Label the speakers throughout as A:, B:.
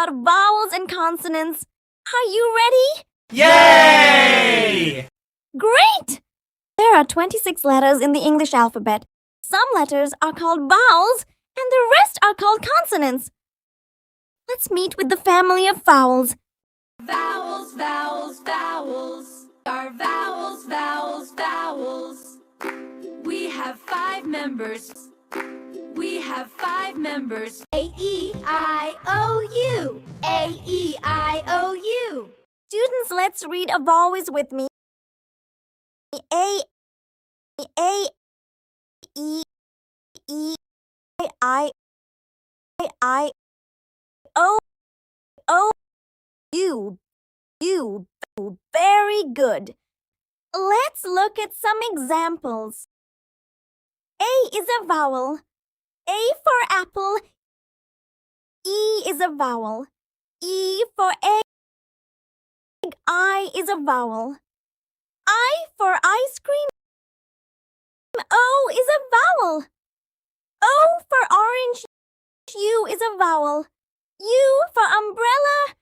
A: about vowels and consonants. Are you ready?
B: Yay!
A: Great! There are 26 letters in the English alphabet. Some letters are called vowels and the rest are called consonants. Let's meet with the family of vowels.
C: Vowels, vowels, vowels. Our vowels, vowels, vowels. We have 5 members. We have 5 members. A-E-I-O-U. A-E-I-O-U.
A: Students, let's read a vowels with me. A, E, E, I, O, U. Very good. Let's look at some examples. A is a vowel. A for apple. E is a vowel. E for egg. I is a vowel. I for ice cream. O is a vowel. O for orange. U is a vowel. U for umbrella.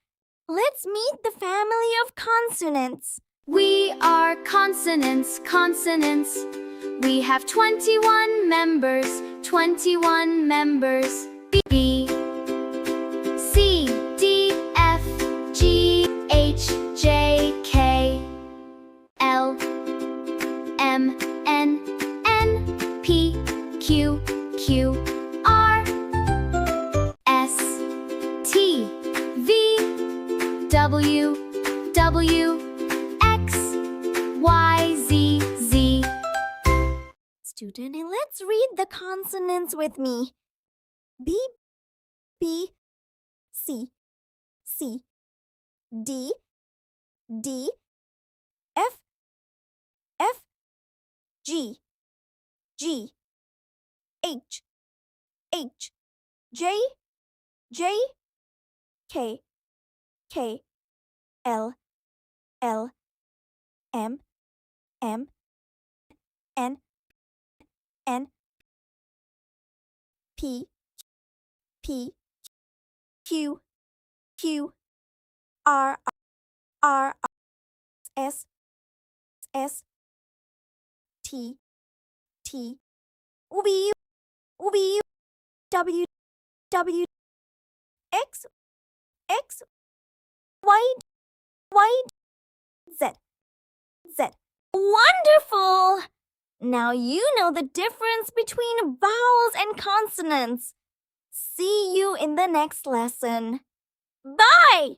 A: Let's meet the family of consonants.
C: We are consonants, consonants. We have 21 members, 21 members. B, C, D, F, G, H, J, K, L, M, N, N, P, Q, Q, R, S, T, V, W, W, X, Y, Z, Z.
A: Student, and let's read the consonants with me. B, B, C, C, D, D, F, F, G, G, H, H, J, J, K, K, L, L, M, M, N, N, P, P, Q, Q, R, R, S, S, T, T, V, V, W, W, X, X, Y, Y, Z, Z. Wonderful! Now you know the difference between vowels and consonants. See you in the next lesson. Bye!